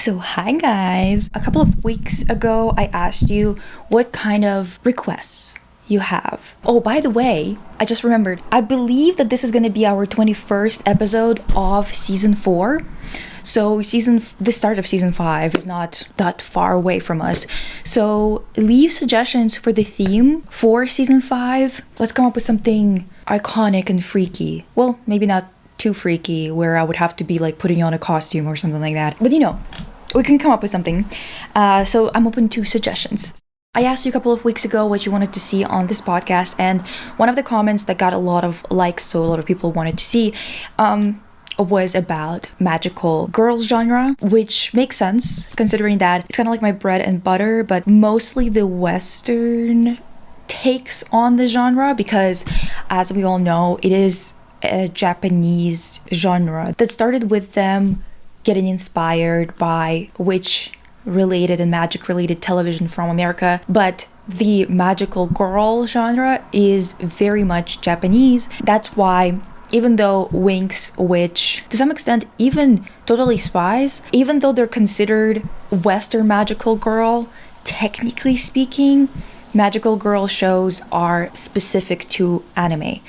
So hi guys! A couple of weeks ago I asked you what kind of requests you have. Oh, by the way, I just remembered. I believe that this is going to be our 21st episode of season 4. So the start of season 5 is not that far away from us. So leave suggestions for the theme for season 5. Let's come up with something iconic and freaky. Well, maybe not too freaky where I would have to be like putting on a costume or something like that. But we can come up with something. So I'm open to suggestions. I asked you a couple of weeks ago what you wanted to see on this podcast, and one of the comments that got a lot of likes, so a lot of people wanted to see, was about magical girl genre, which makes sense considering that it's kind of like my bread and butter, but mostly the Western takes on the genre because, as we all know, it is a Japanese genre that started with them getting inspired by witch-related and magic-related television from America, but the magical girl genre is very much Japanese. That's why even though Winx, Witch, to some extent even Totally Spies, even though they're considered Western magical girl, technically speaking, magical girl shows are specific to anime.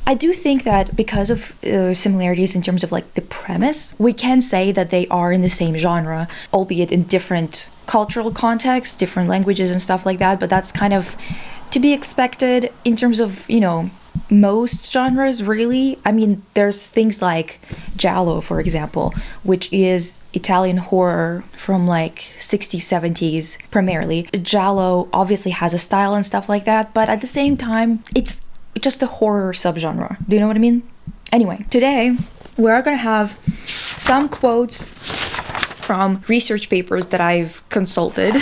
I do think that because of similarities in terms of like the premise, we can say that they are in the same genre, albeit in different cultural contexts, different languages and stuff like that, but that's kind of to be expected in terms of, most genres, really. I mean, there's things like Giallo, for example, which is Italian horror from like 60s, 70s primarily. Giallo obviously has a style and stuff like that, but at the same time, it's just a horror subgenre. Do you know what I mean? Anyway, today we're gonna have some quotes from research papers that I've consulted,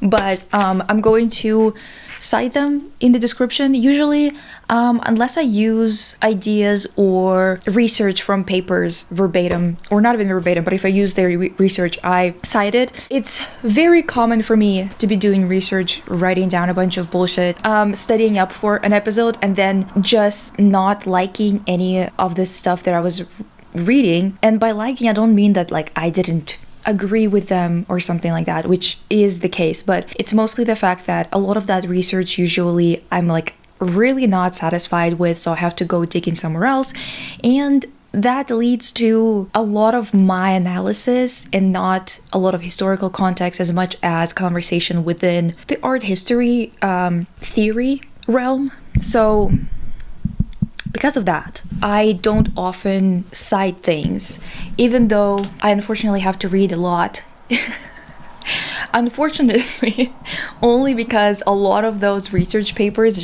but I'm going to cite them in the description. Usually, unless I use ideas or research from papers verbatim, or not even verbatim, but if I use their research, I cite it. It's very common for me to be doing research, writing down a bunch of bullshit, studying up for an episode, and then just not liking any of this stuff that I was reading. And by liking, I don't mean that like I didn't agree with them or something like that, which is the case, but it's mostly the fact that a lot of that research usually I'm like really not satisfied with, so I have to go digging somewhere else, and that leads to a lot of my analysis and not a lot of historical context as much as conversation within the art history theory realm. So because of that, I don't often cite things, even though I unfortunately have to read a lot. Unfortunately, only because a lot of those research papers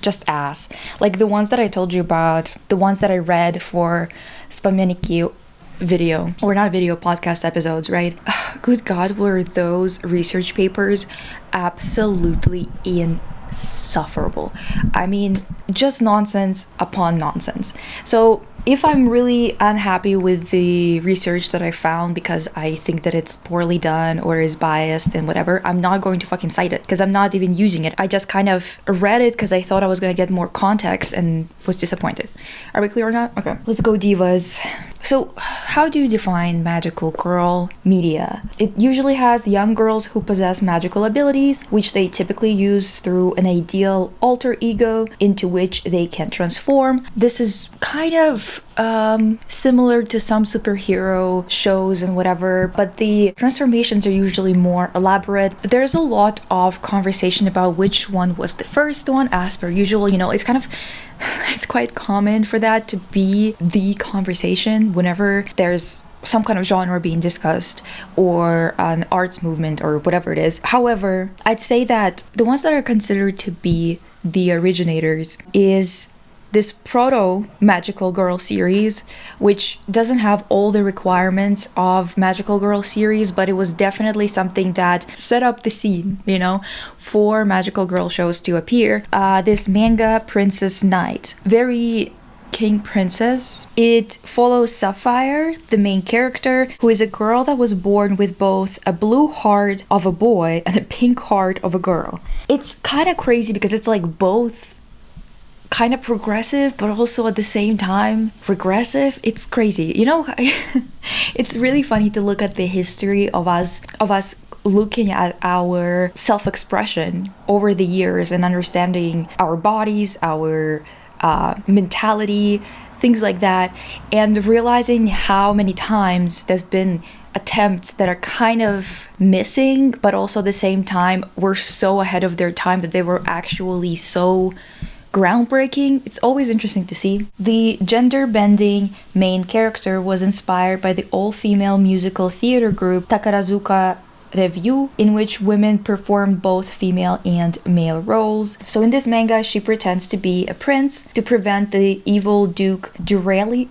just ass. Like the ones that I told you about, the ones that I read for Spameniki video, or not video, podcast episodes, right? Good God, were those research papers absolutely insufferable. I mean, just nonsense upon nonsense. So if I'm really unhappy with the research that I found because I think that it's poorly done or is biased and whatever, I'm not going to fucking cite it because I'm not even using it. I just kind of read it because I thought I was going to get more context and was disappointed. Are we clear or not? Okay, let's go divas. So how do you define magical girl media? It usually has young girls who possess magical abilities, which they typically use through an ideal alter ego into which they can transform. This is kind of similar to some superhero shows and whatever, but the transformations are usually more elaborate. There's a lot of conversation about which one was the first one, as per usual. It's kind of it's quite common for that to be the conversation whenever there's some kind of genre being discussed or an arts movement or whatever it is. However, I'd say that the ones that are considered to be the originators is this proto magical girl series, which doesn't have all the requirements of magical girl series, but it was definitely something that set up the scene, for magical girl shows to appear. This manga Princess Knight, very King Princess. It follows Sapphire, the main character, who is a girl that was born with both a blue heart of a boy and a pink heart of a girl. It's kind of crazy because it's like both kind of progressive, but also at the same time regressive. It's crazy. You know, it's really funny to look at the history of us looking at our self-expression over the years and understanding our bodies, our mentality, things like that, and realizing how many times there's been attempts that are kind of missing, but also at the same time were so ahead of their time that they were actually so groundbreaking. It's always interesting to see. The gender-bending main character was inspired by the all-female musical theater group Takarazuka Revue, in which women perform both female and male roles. So in this manga, she pretends to be a prince to prevent the evil Duke Duralumin,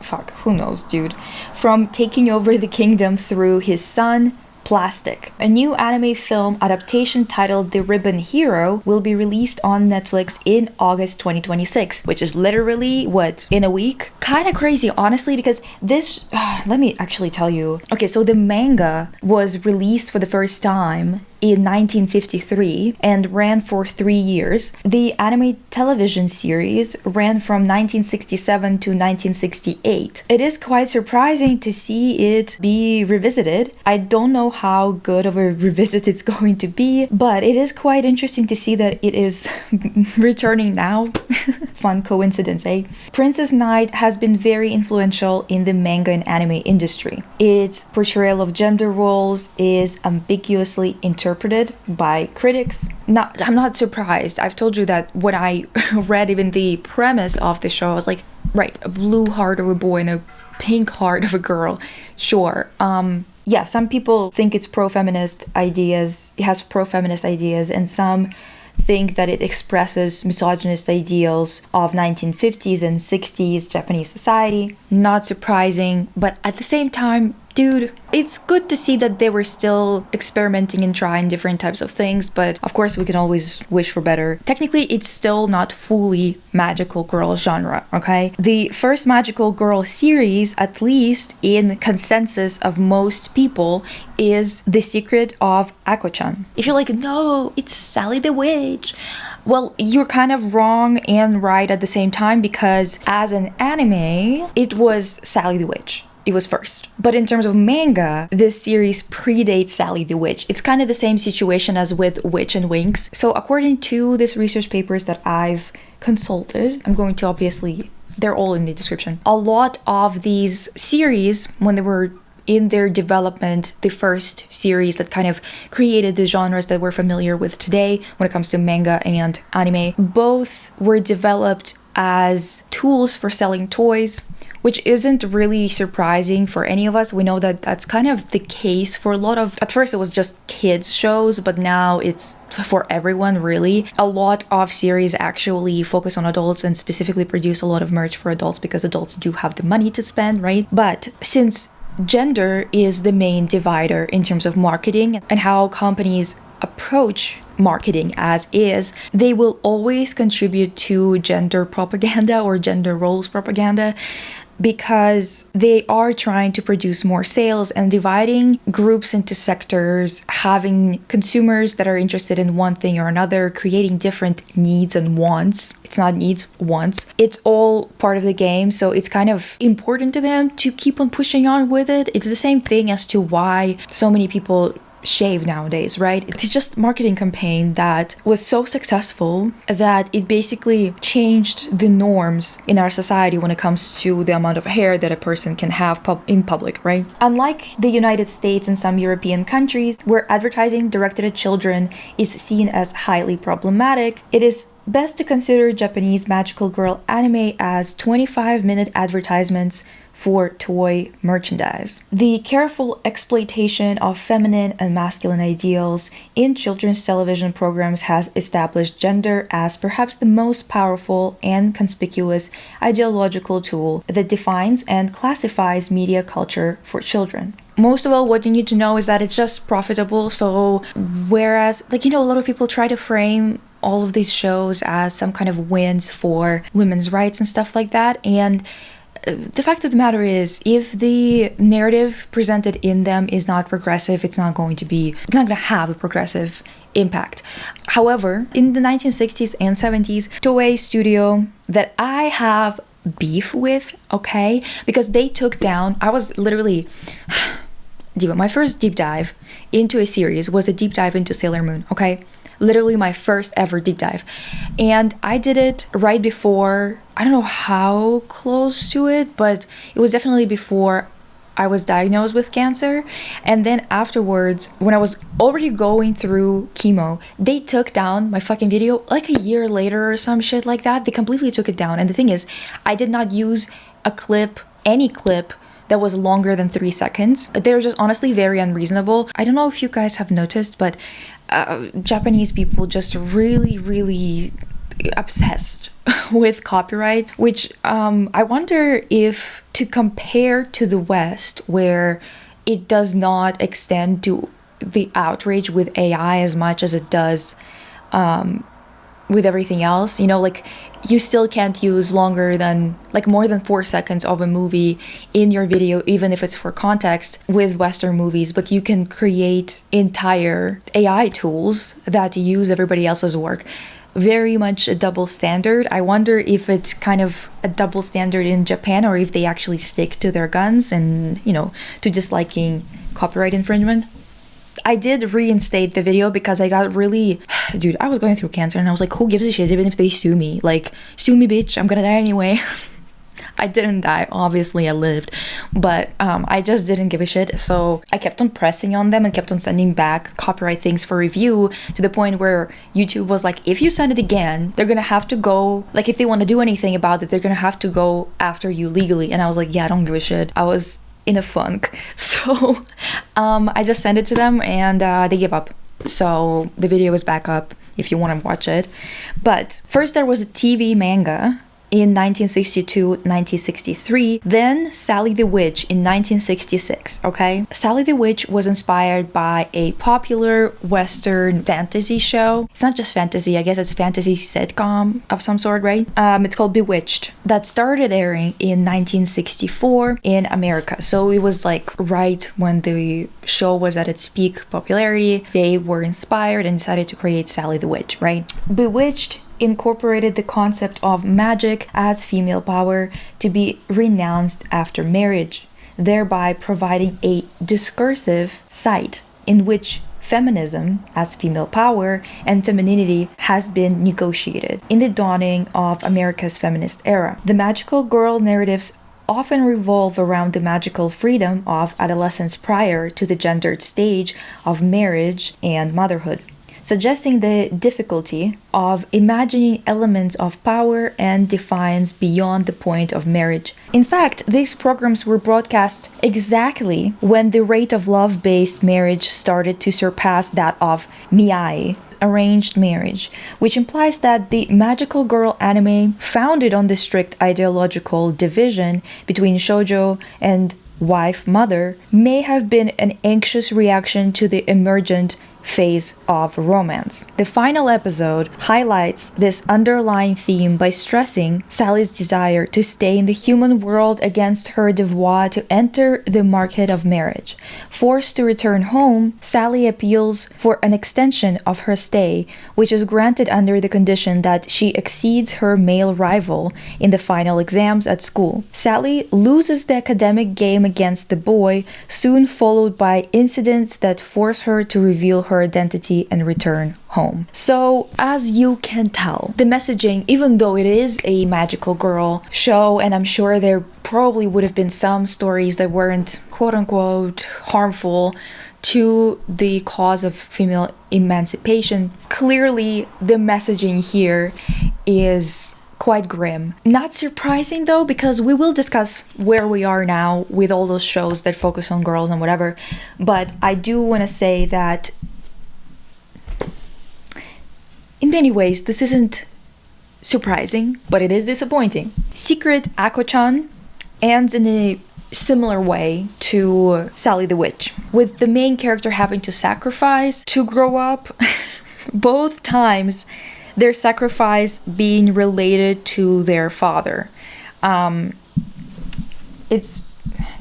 fuck, who knows, dude, from taking over the kingdom through his son, Plastic. A new anime film adaptation titled The Ribbon Hero will be released on Netflix in August 2026, which is literally, what, in a week? Kind of crazy, honestly, because this, let me actually tell you. Okay, so the manga was released for the first time in 1953 and ran for 3 years. The anime television series ran from 1967 to 1968. It is quite surprising to see it be revisited. I don't know how good of a revisit it's going to be, but it is quite interesting to see that it is returning now. Fun coincidence, eh? Princess Knight has been very influential in the manga and anime industry. Its portrayal of gender roles is ambiguously interpreted by critics. I'm not surprised. I've told you that when I read even the premise of the show, I was like, right, a blue heart of a boy and a pink heart of a girl. Sure. Yeah, some people think it's pro-feminist ideas. It has pro-feminist ideas, and some think that it expresses misogynist ideals of 1950s and 60s Japanese society. Not surprising, but at the same time, dude, it's good to see that they were still experimenting and trying different types of things, but of course we can always wish for better. Technically, it's still not fully magical girl genre, okay? The first magical girl series, at least in consensus of most people, is The Secret of Ako-chan. If you're like, no, it's Sally the Witch, well, you're kind of wrong and right at the same time, because as an anime, it was Sally the Witch. It was first. But in terms of manga, this series predates Sally the Witch. It's kind of the same situation as with Witch and Winx. So according to these research papers that I've consulted, I'm going to obviously, they're all in the description. A lot of these series, when they were in their development, the first series that kind of created the genres that we're familiar with today when it comes to manga and anime, both were developed as tools for selling toys, which isn't really surprising for any of us. We know that that's kind of the case for a lot of, at first it was just kids shows, but now it's for everyone, really. A lot of series actually focus on adults and specifically produce a lot of merch for adults because adults do have the money to spend, right? But since gender is the main divider in terms of marketing and how companies approach marketing as is, they will always contribute to gender propaganda or gender roles propaganda, because they are trying to produce more sales and dividing groups into sectors, having consumers that are interested in one thing or another, creating different needs and wants. It's not needs, wants. It's all part of the game, so it's kind of important to them to keep on pushing on with it. It's the same thing as to why so many people shave nowadays, right? It's just marketing campaign that was so successful that it basically changed the norms in our society when it comes to the amount of hair that a person can have in public, right? Unlike the United States and some European countries where advertising directed at children is seen as highly problematic, it is best to consider Japanese magical girl anime as 25-minute advertisements for toy merchandise. The careful exploitation of feminine and masculine ideals in children's television programs has established gender as perhaps the most powerful and conspicuous ideological tool that defines and classifies media culture for children. Most of all, what you need to know is that it's just profitable. So whereas, a lot of people try to frame all of these shows as some kind of wins for women's rights and stuff like that, and the fact of the matter is, if the narrative presented in them is not progressive, it's not going to have a progressive impact. However, in the 1960s and 70s, Toei Studio that I have beef with, okay, because they took down, I was literally my first deep dive into a series was a deep dive into Sailor Moon, okay? Literally my first ever deep dive. And I did it right before, I don't know how close to it, but it was definitely before I was diagnosed with cancer. And then afterwards, when I was already going through chemo, they took down my fucking video like a year later or some shit like that. They completely took it down. And the thing is, I did not use any clip that was longer than 3 seconds. They were just honestly very unreasonable. I don't know if you guys have noticed, but Japanese people just really obsessed with copyright, which I wonder if, to compare to the West, where it does not extend to the outrage with AI as much as it does with everything else, you know, like you still can't use more than 4 seconds of a movie in your video, even if it's for context with Western movies, but you can create entire AI tools that use everybody else's work. Very much a double standard. I wonder if it's kind of a double standard in Japan, or if they actually stick to their guns and, you know, to disliking copyright infringement. I did reinstate the video because I got really... Dude, I was going through cancer and I was like, who gives a shit even if they sue me? Like, sue me, bitch. I'm gonna die anyway. I didn't die. Obviously, I lived. But I just didn't give a shit. So I kept on pressing on them and kept on sending back copyright things for review, to the point where YouTube was like, if you send it again, they're gonna have to go... Like, if they want to do anything about it, they're gonna have to go after you legally. And I was like, yeah, I don't give a shit. I was in a funk. So I just sent it to them and they gave up. So the video is back up if you want to watch it. But first there was a TV manga in 1962-1963, then Sally the Witch in 1966, okay? Sally the Witch was inspired by a popular Western fantasy show. It's not just fantasy, I guess it's fantasy sitcom of some sort, right? It's called Bewitched, that started airing in 1964 in America. So it was like right when the show was at its peak popularity. They were inspired and decided to create Sally the Witch, right? Bewitched incorporated the concept of magic as female power to be renounced after marriage, thereby providing a discursive site in which feminism as female power and femininity has been negotiated. In the dawning of America's feminist era, the magical girl narratives often revolve around the magical freedom of adolescence prior to the gendered stage of marriage and motherhood, suggesting the difficulty of imagining elements of power and defiance beyond the point of marriage. In fact, these programs were broadcast exactly when the rate of love-based marriage started to surpass that of miai, arranged marriage, which implies that the magical girl anime, founded on the strict ideological division between shōjo and wife-mother, may have been an anxious reaction to the emergent phase of romance. The final episode highlights this underlying theme by stressing Sally's desire to stay in the human world against her devoir to enter the market of marriage. Forced to return home, Sally appeals for an extension of her stay, which is granted under the condition that she exceeds her male rival in the final exams at school. Sally loses the academic game against the boy, soon followed by incidents that force her to reveal her identity and return home. So, as you can tell, the messaging, even though it is a magical girl show, and I'm sure there probably would have been some stories that weren't quote-unquote harmful to the cause of female emancipation, clearly the messaging here is quite grim. Not surprising though, because we will discuss where we are now with all those shows that focus on girls and whatever, but I do want to say that in many ways, this isn't surprising, but it is disappointing. Secret Ako-chan ends in a similar way to Sally the Witch, with the main character having to sacrifice to grow up. Both times, their sacrifice being related to their father. It's,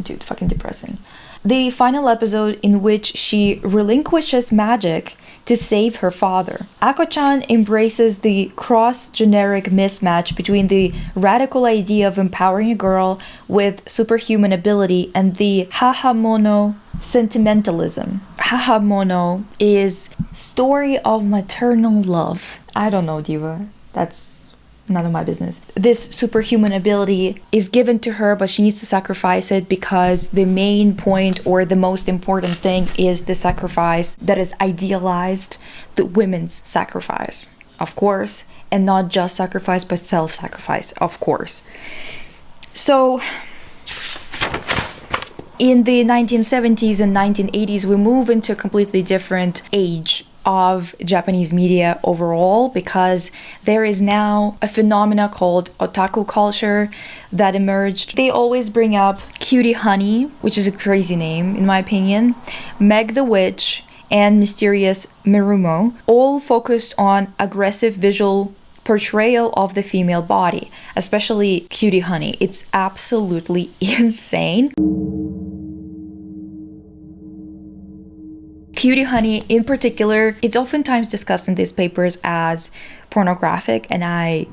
dude, fucking depressing. The final episode in which she relinquishes magic to save her father. Ako-chan embraces the cross-generic mismatch between the radical idea of empowering a girl with superhuman ability and the hahamono sentimentalism. Hahamono is story of maternal love. I don't know, Diva. That's none of my business. This superhuman ability is given to her, but she needs to sacrifice it because the main point or the most important thing is the sacrifice that is idealized, the women's sacrifice, of course, and not just sacrifice, but self-sacrifice, of course. So, in the 1970s and 1980s, we move into a completely different age of Japanese media overall, because there is now a phenomena called otaku culture that emerged. They always bring up Cutie Honey, which is a crazy name in my opinion, Meg the Witch, and Mysterious Mirumo, all focused on aggressive visual portrayal of the female body, especially Cutie Honey. It's absolutely insane. Cutie Honey in particular, it's oftentimes discussed in these papers as pornographic, and I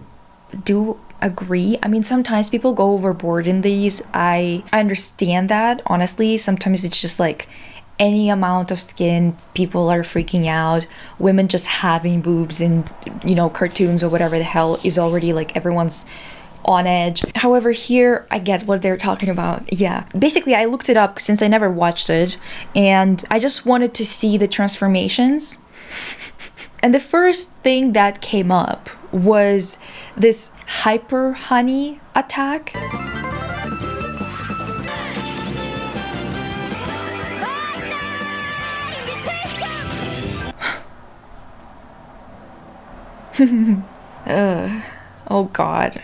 do agree. I mean, sometimes people go overboard in these. I understand that, honestly. Sometimes it's just like any amount of skin, people are freaking out. Women just having boobs in, you know, cartoons or whatever the hell is already like everyone's on edge. However, here I get what they're talking about. Yeah, basically I looked it up since I never watched it, and I just wanted to see the transformations. And the first thing that came up was this hyper honey attack. Oh god.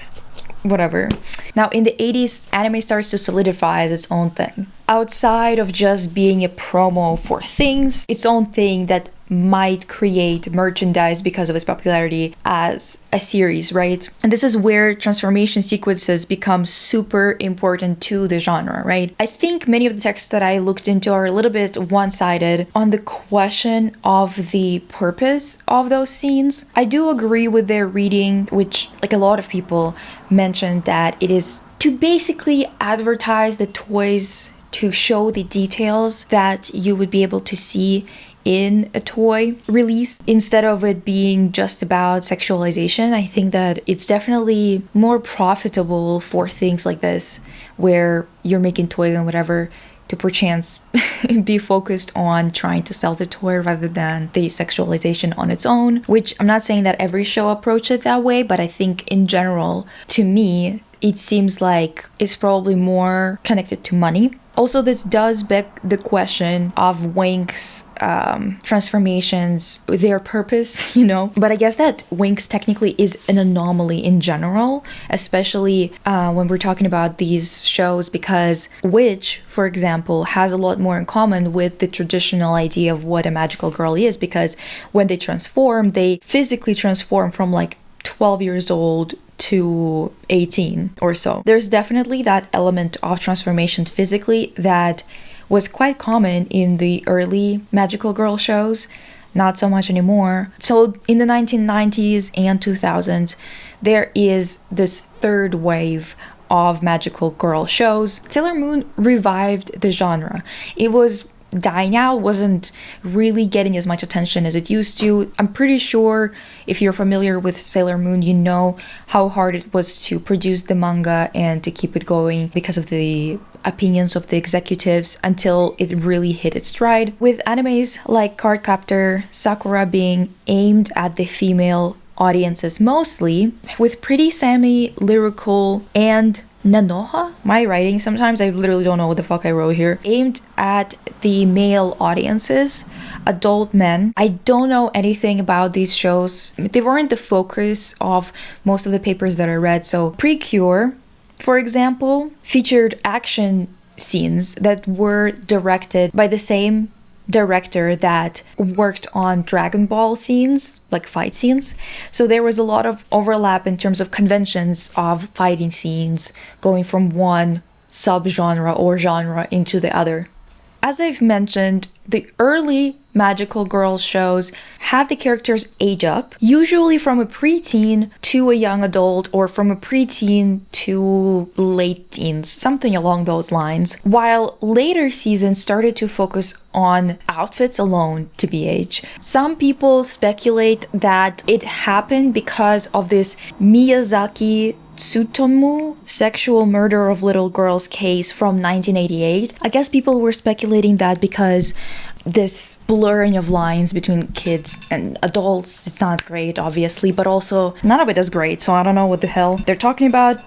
Whatever. Now, in the 80s, anime starts to solidify as its own thing. Outside of just being a promo for things, its own thing that might create merchandise because of its popularity as a series, right? And this is where transformation sequences become super important to the genre, right? I think many of the texts that I looked into are a little bit one-sided on the question of the purpose of those scenes. I do agree with their reading, which, like a lot of people, mentioned that it is to basically advertise the toys, to show the details that you would be able to see in a toy release instead of it being just about sexualization. I think that it's definitely more profitable for things like this where you're making toys and whatever to perchance be focused on trying to sell the toy rather than the sexualization on its own, which I'm not saying that every show approaches it that way, but I think in general, to me, it seems like it's probably more connected to money. Also, this does beg the question of Wink's transformations, their purpose, you know. But I guess that Wink's technically is an anomaly in general, especially when we're talking about these shows, because Witch, for example, has a lot more in common with the traditional idea of what a magical girl is, because when they transform, they physically transform from like 12 years old to 18 or so. There's definitely that element of transformation physically that was quite common in the early magical girl shows, not so much anymore. So in the 1990s and 2000s, there is this third wave of magical girl shows. Sailor Moon revived the genre. It was dying out, wasn't really getting as much attention as it used to. I'm pretty sure if you're familiar with Sailor Moon, you know how hard it was to produce the manga and to keep it going because of the opinions of the executives until it really hit its stride. With animes like Cardcaptor Sakura being aimed at the female audiences mostly, with pretty semi-lyrical and Nanoha? My writing sometimes, I literally don't know what the fuck I wrote here. Aimed at the male audiences, adult men. I don't know anything about these shows. They weren't the focus of most of the papers that I read. So Precure, for example, featured action scenes that were directed by the same director that worked on Dragon Ball scenes, like fight scenes. So there was a lot of overlap in terms of conventions of fighting scenes, going from one subgenre or genre into the other. As I've mentioned, the early magical girl shows had the characters age up, usually from a preteen to a young adult or from a preteen to late teens, something along those lines, while later seasons started to focus on outfits alone to BH. Some people speculate that it happened because of this Miyazaki Tsutomu sexual murder of little girls case from 1988. I guess people were speculating that because this blurring of lines between kids and adults, it's not great, obviously, but also none of it is great, so I don't know what the hell they're talking about.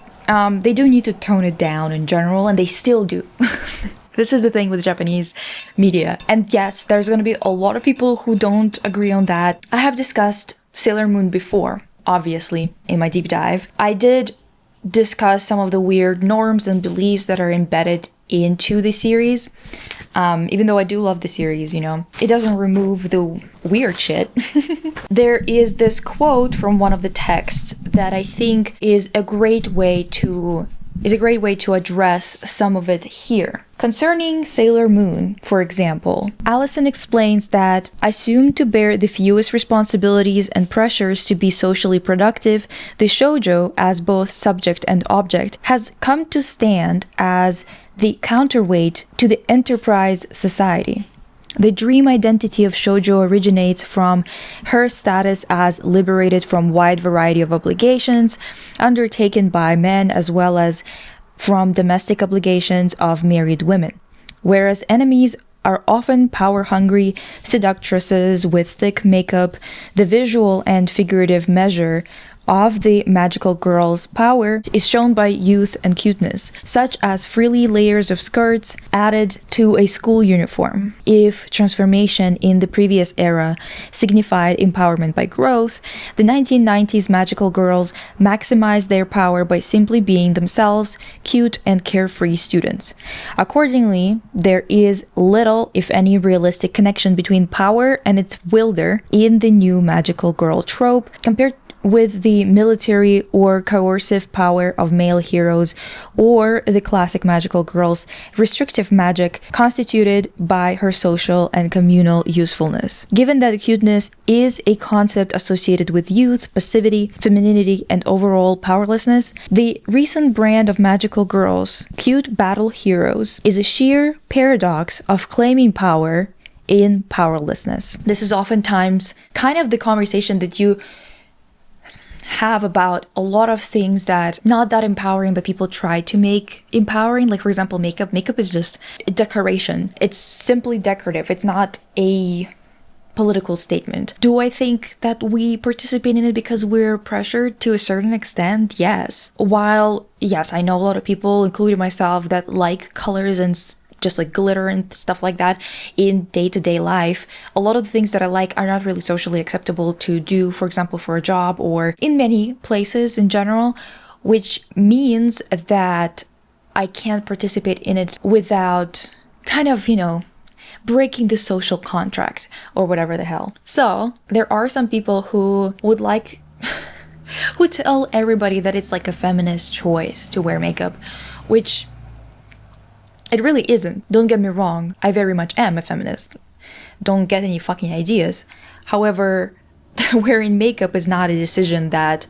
They do need to tone it down in general, and they still do. This is the thing with Japanese media. And yes, there's gonna be a lot of people who don't agree on that. I have discussed Sailor Moon before, obviously, in my deep dive. I did discuss some of the weird norms and beliefs that are embedded into the series. Even though I do love the series, it doesn't remove the weird shit. There is this quote from one of the texts that I think is a great way to address some of it here. Concerning Sailor Moon, for example, Allison explains that, assumed to bear the fewest responsibilities and pressures to be socially productive, the shōjo, as both subject and object, has come to stand as the counterweight to the enterprise society. The dream identity of shōjo originates from her status as liberated from wide variety of obligations undertaken by men as well as from domestic obligations of married women, whereas enemies are often power-hungry seductresses with thick makeup. The visual and figurative measure of the magical girl's power is shown by youth and cuteness, such as frilly layers of skirts added to a school uniform. If transformation in the previous era signified empowerment by growth, the 1990s magical girls maximized their power by simply being themselves, cute and carefree students. Accordingly, there is little, if any, realistic connection between power and its wielder in the new magical girl trope, compared with the military or coercive power of male heroes or the classic magical girl's restrictive magic constituted by her social and communal usefulness. Given that cuteness is a concept associated with youth, passivity, femininity, and overall powerlessness, the recent brand of magical girls, cute battle heroes, is a sheer paradox of claiming power in powerlessness. This is oftentimes kind of the conversation that you have about a lot of things that not that empowering, but people try to make empowering. Like, for example, makeup is just a decoration. It's simply decorative. It's not a political statement. Do I think that we participate in it because we're pressured to a certain extent? Yes. While yes, I know a lot of people, including myself, that like colors and just like glitter and stuff like that in day-to-day life, a lot of the things that I like are not really socially acceptable to do, for example, for a job or in many places in general, which means that I can't participate in it without kind of, breaking the social contract or whatever the hell. So there are some people who would like who tell everybody that it's like a feminist choice to wear makeup, which it really isn't. Don't get me wrong, I very much am a feminist. Don't get any fucking ideas. However, wearing makeup is not a decision that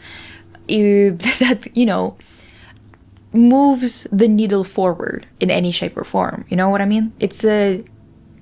moves the needle forward in any shape or form. You know what I mean? It's a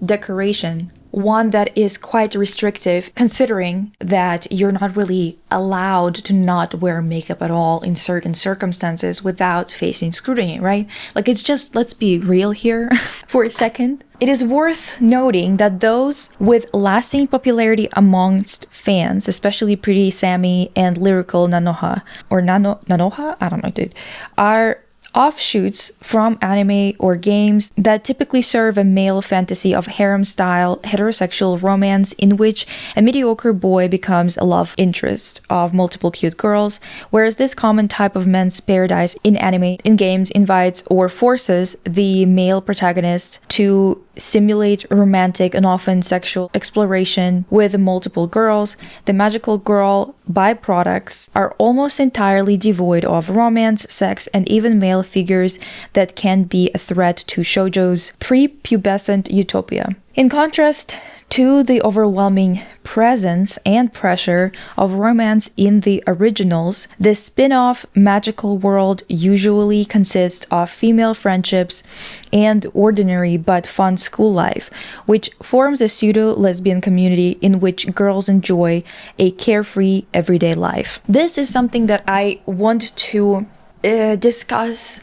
decoration, one that is quite restrictive, considering that you're not really allowed to not wear makeup at all in certain circumstances without facing scrutiny, right? Like, it's just, let's be real here for a second. It is worth noting that those with lasting popularity amongst fans, especially Pretty Sammy and lyrical Nanoha, or Nanoha? I don't know, dude, are offshoots from anime or games that typically serve a male fantasy of harem-style heterosexual romance in which a mediocre boy becomes a love interest of multiple cute girls, whereas this common type of men's paradise in anime, in games, invites or forces the male protagonist to simulate romantic and often sexual exploration with multiple girls. The magical girl byproducts are almost entirely devoid of romance, sex, and even male figures that can be a threat to Shōjo's prepubescent utopia. In contrast to the overwhelming presence and pressure of romance in the originals, the spin-off magical world usually consists of female friendships and ordinary but fun school life, which forms a pseudo-lesbian community in which girls enjoy a carefree everyday life. This is something that I want to discuss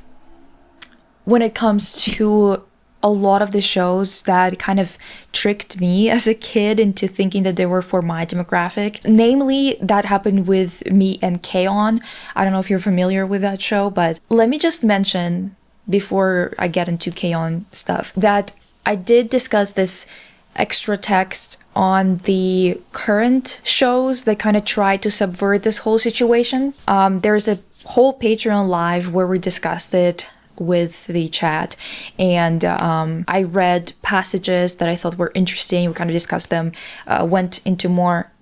when it comes to a lot of the shows that kind of tricked me as a kid into thinking that they were for my demographic. Namely, that happened with me and K-On! I don't know if you're familiar with that show, but let me just mention, before I get into K-On! Stuff, that I did discuss this extra text on the current shows that kind of try to subvert this whole situation. There's a whole Patreon live where we discussed it with the chat, and I read passages that I thought were interesting. We kind of discussed them, went into more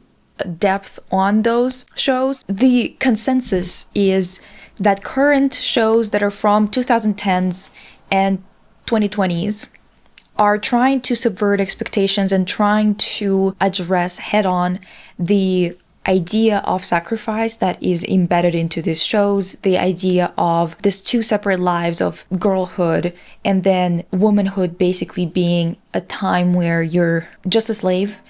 depth on those shows. The consensus is that current shows that are from 2010s and 2020s are trying to subvert expectations and trying to address head-on the idea of sacrifice that is embedded into these shows, the idea of these two separate lives of girlhood and then womanhood basically being a time where you're just a slave.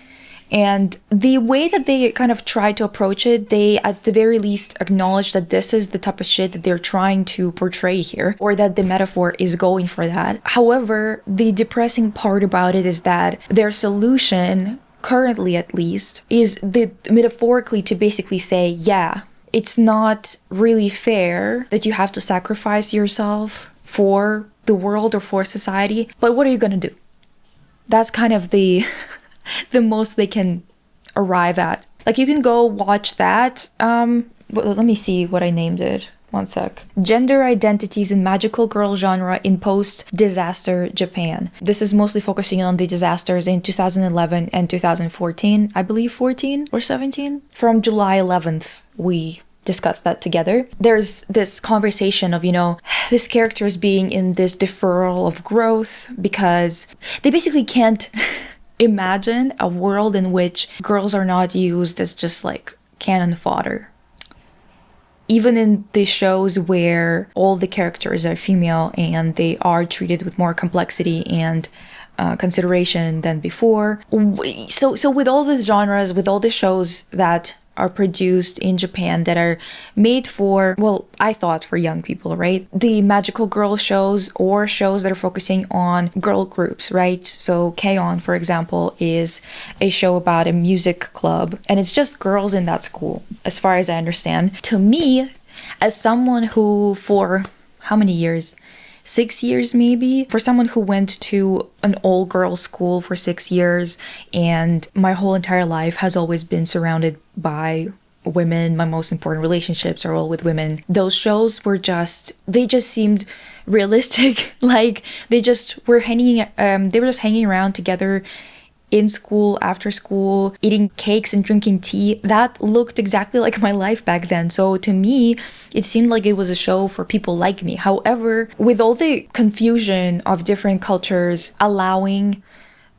And the way that they kind of try to approach it, they at the very least acknowledge that this is the type of shit that they're trying to portray here, or that the metaphor is going for that. However, the depressing part about it is that their solution, currently at least, is metaphorically to basically say, yeah, it's not really fair that you have to sacrifice yourself for the world or for society, but what are you gonna do? That's kind of the most they can arrive at. Like, you can go watch that. Let me see what I named it. One sec. Gender Identities in Magical Girl Genre in Post-Disaster Japan. This is mostly focusing on the disasters in 2011 and 2014. I believe 14 or 17. From July 11th, we discussed that together. There's this conversation of, this characters being in this deferral of growth because they basically can't imagine a world in which girls are not used as just like cannon fodder. Even in the shows where all the characters are female and they are treated with more complexity and consideration than before. So with all these genres, with all the shows that are produced in Japan that are made for, well, I thought for young people, right? The magical girl shows or shows that are focusing on girl groups, right? So K-On!, for example, is a show about a music club and it's just girls in that school, as far as I understand. To me, as someone who for how many years? 6 years maybe, for someone who went to an all-girls school for 6 years and my whole entire life has always been surrounded by women, my most important relationships are all with women. Those shows were they just seemed realistic. Like they were just hanging around together in school, after school, eating cakes and drinking tea. That looked exactly like my life back then. So to me, it seemed like it was a show for people like me. However, with all the confusion of different cultures allowing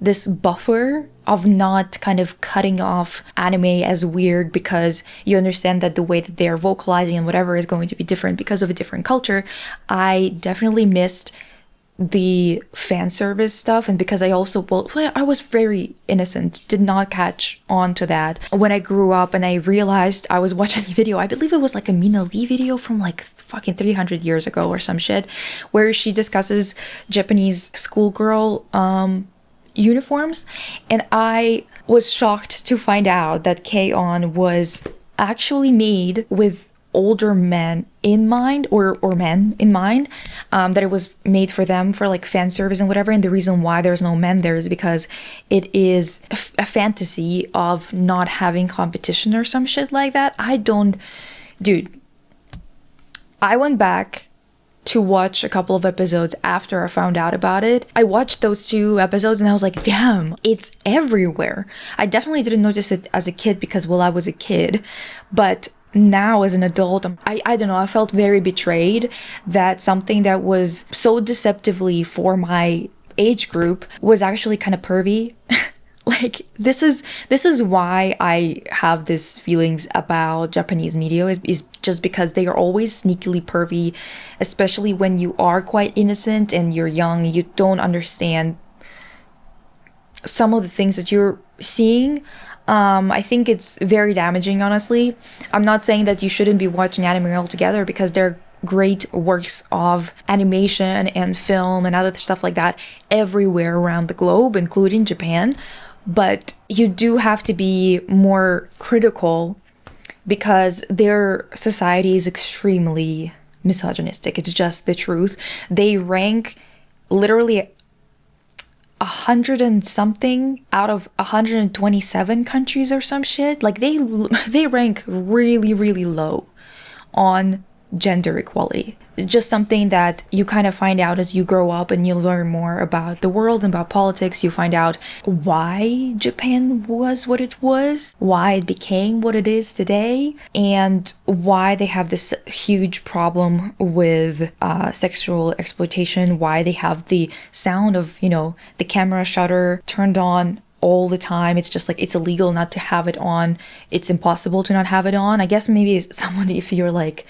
this buffer of not kind of cutting off anime as weird because you understand that the way that they're vocalizing and whatever is going to be different because of a different culture, I definitely missed the fan service stuff. And because I was very innocent, did not catch on to that. When I grew up and I realized I was watching a video, I believe it was like a Mina Lee video from like fucking 300 years ago or some shit, where she discusses Japanese schoolgirl uniforms, and I was shocked to find out that K-On! Was actually made with older men in mind, or men in mind, that it was made for them for like fan service and whatever. And the reason why there's no men there is because it is a fantasy of not having competition or some shit like that. Dude, I went back to watch a couple of episodes after I found out about it. I watched those 2 episodes and I was like, damn, it's everywhere. I definitely didn't notice it as a kid because, well, I was a kid, but now as an adult, I don't know, I felt very betrayed that something that was so deceptively for my age group was actually kind of pervy. Like, this is why I have these feelings about Japanese media, is just because they are always sneakily pervy, especially when you are quite innocent and you're young. You don't understand some of the things that you're seeing. I think it's very damaging, honestly. I'm not saying that you shouldn't be watching anime altogether, because they're great works of animation and film and other stuff like that everywhere around the globe, including Japan. But you do have to be more critical, because their society is extremely misogynistic. It's just the truth. They rank literally 100 and something out of 127 countries or some shit. Like, they rank really, really low on gender equality. Just something that you kind of find out as you grow up and you learn more about the world and about politics. You find out why Japan was what it was, why it became what it is today, and why they have this huge problem with sexual exploitation, why they have the sound of, the camera shutter turned on all the time. It's just like, it's illegal not to have it on. It's impossible to not have it on. I guess maybe somebody, if you're like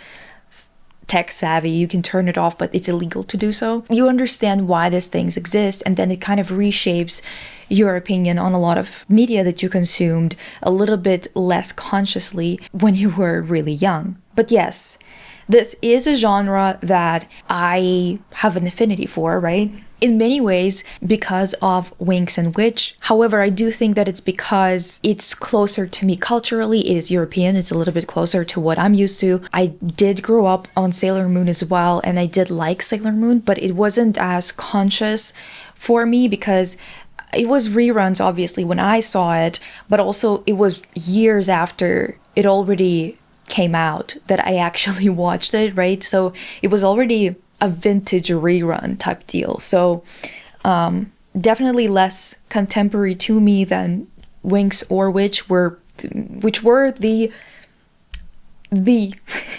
tech savvy, you can turn it off, but it's illegal to do so. You understand why these things exist, and then it kind of reshapes your opinion on a lot of media that you consumed a little bit less consciously when you were really young. But yes, this is a genre that I have an affinity for, right? In many ways because of Winx and Witch. However, I do think that it's because it's closer to me culturally. It is European. It's a little bit closer to what I'm used to. I did grow up on Sailor Moon as well, and I did like Sailor Moon, but it wasn't as conscious for me because it was reruns, obviously, when I saw it, but also it was years after it already came out that I actually watched it, right? So it was already a vintage rerun type deal. So definitely less contemporary to me than Winx or Witch, which were the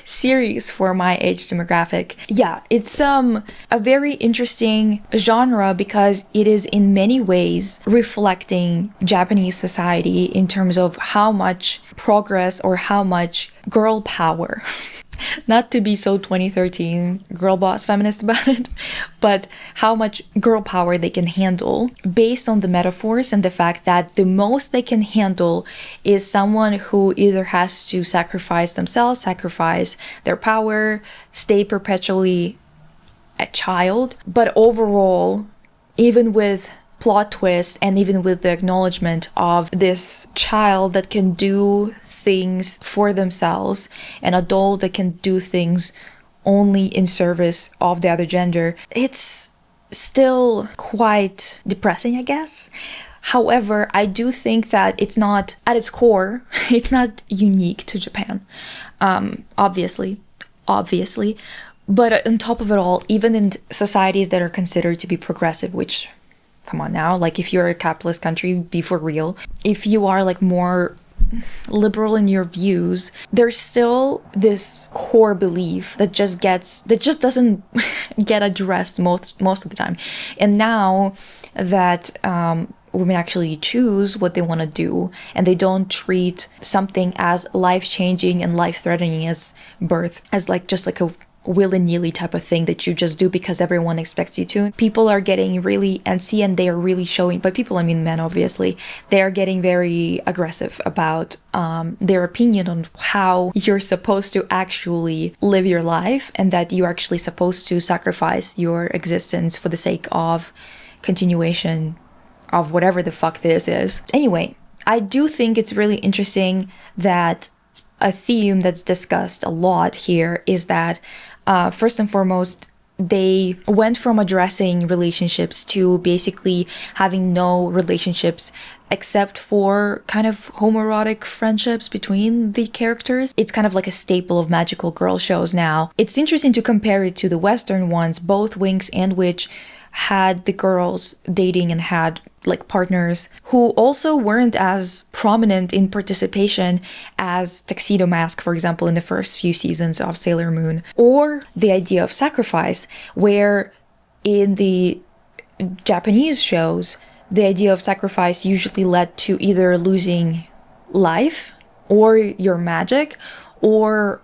series for my age demographic. Yeah, it's a very interesting genre because it is in many ways reflecting Japanese society in terms of how much progress or how much girl power not to be so 2013 girl boss feminist about it, but how much girl power they can handle based on the metaphors and the fact that the most they can handle is someone who either has to sacrifice themselves, sacrifice their power, stay perpetually a child. But overall, even with plot twist and even with the acknowledgement of this child that can do things for themselves, an adult that can do things only in service of the other gender, it's still quite depressing, I guess. However, I do think that it's not, at its core, it's not unique to Japan. Obviously. But on top of it all, even in societies that are considered to be progressive, which, come on now, like if you're a capitalist country, be for real. If you are like more liberal in your views, there's still this core belief that just doesn't get addressed most of the time. And now that women actually choose what they want to do, and they don't treat something as life-changing and life-threatening as birth as like just like a willy-nilly type of thing that you just do because everyone expects you to. People are getting really antsy, and they are really showing, by people I mean men obviously, they are getting very aggressive about their opinion on how you're supposed to actually live your life, and that you're actually supposed to sacrifice your existence for the sake of continuation of whatever the fuck this is. Anyway, I do think it's really interesting that a theme that's discussed a lot here is that first and foremost, they went from addressing relationships to basically having no relationships except for kind of homoerotic friendships between the characters. It's kind of like a staple of magical girl shows now. It's interesting to compare it to the Western ones. Both Winx and Witch had the girls dating and had like partners who also weren't as prominent in participation as Tuxedo Mask, for example, in the first few seasons of Sailor Moon, or the idea of sacrifice, where in the Japanese shows, the idea of sacrifice usually led to either losing life or your magic or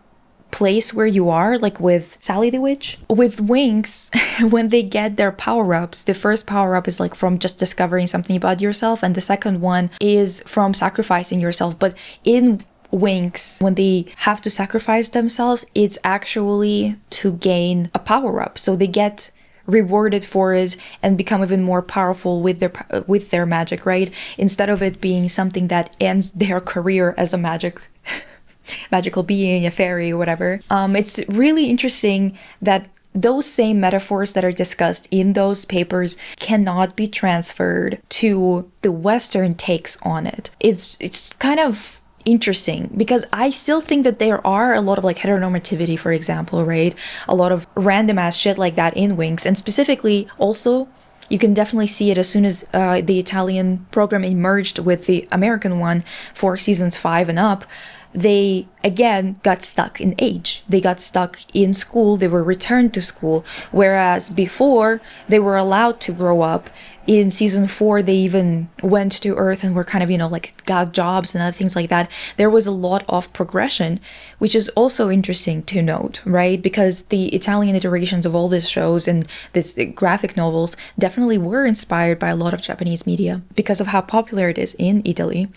place where you are, like with Sally the Witch. With Winx, when they get their power-ups, the first power-up is like from just discovering something about yourself, and the second one is from sacrificing yourself. But in Winx, when they have to sacrifice themselves, it's actually to gain a power-up. So they get rewarded for it and become even more powerful with their magic, right? Instead of it being something that ends their career as a magical being, a fairy, or whatever. It's really interesting that those same metaphors that are discussed in those papers cannot be transferred to the Western takes on it. It's kind of interesting because I still think that there are a lot of like heteronormativity, for example, right? A lot of random ass shit like that in Winx, and specifically also you can definitely see it as soon as the Italian program emerged with the American one for seasons 5 and up. They again got stuck in age. They got stuck in school. They were returned to school, whereas before they were allowed to grow up. In season 4, they even went to Earth and were kind of, like got jobs and other things like that. There was a lot of progression, which is also interesting to note, right? Because the Italian iterations of all these shows and these graphic novels definitely were inspired by a lot of Japanese media because of how popular it is in Italy.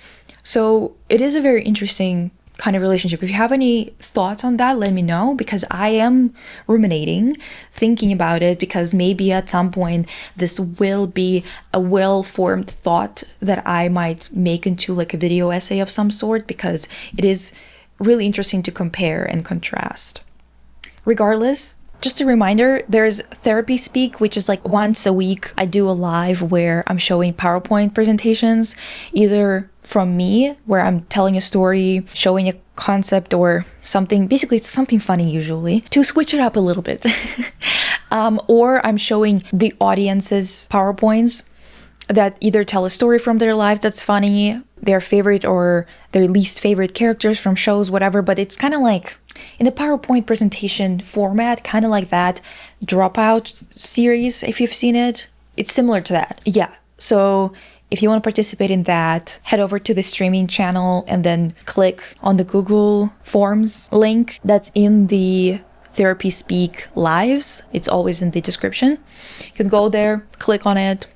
So it is a very interesting kind of relationship. If you have any thoughts on that, let me know, because I am ruminating, thinking about it, because maybe at some point this will be a well-formed thought that I might make into like a video essay of some sort, because it is really interesting to compare and contrast. Regardless, just a reminder, there's Therapy Speak, which is like once a week I do a live where I'm showing PowerPoint presentations, either from me, where I'm telling a story, showing a concept or something. Basically, it's something funny usually, to switch it up a little bit. Or I'm showing the audience's PowerPoints that either tell a story from their lives that's funny, their favorite or their least favorite characters from shows, whatever. But it's kind of like in a PowerPoint presentation format, kind of like that Dropout series, if you've seen it. It's similar to that. Yeah. So if you want to participate in that, head over to the streaming channel and then click on the Google Forms link that's in the Therapy Speak lives. It's always in the description. You can go there, click on it,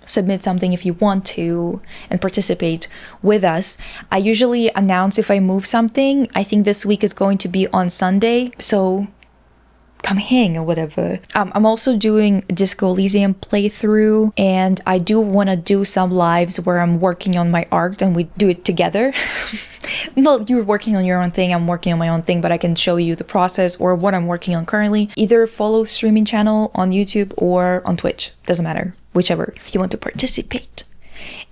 submit something if you want to, and participate with us. I usually announce if I move something. I think this week is going to be on Sunday, so come hang or whatever. I'm also doing a Disco Elysium playthrough, and I do want to do some lives where I'm working on my art and we do it together. No, you're working on your own thing, I'm working on my own thing, but I can show you the process or what I'm working on currently. Either follow streaming channel on YouTube or on Twitch, doesn't matter, whichever you want to participate.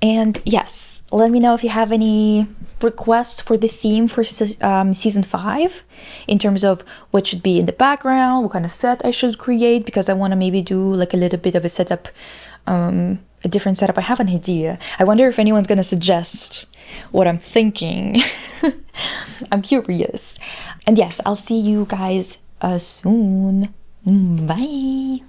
And yes, let me know if you have any requests for the theme for season 5 in terms of what should be in the background, what kind of set I should create, because I want to maybe do like a little bit of a setup, a different setup. I have an idea. I wonder if anyone's gonna suggest what I'm thinking. I'm curious. And yes, I'll see you guys soon. Bye.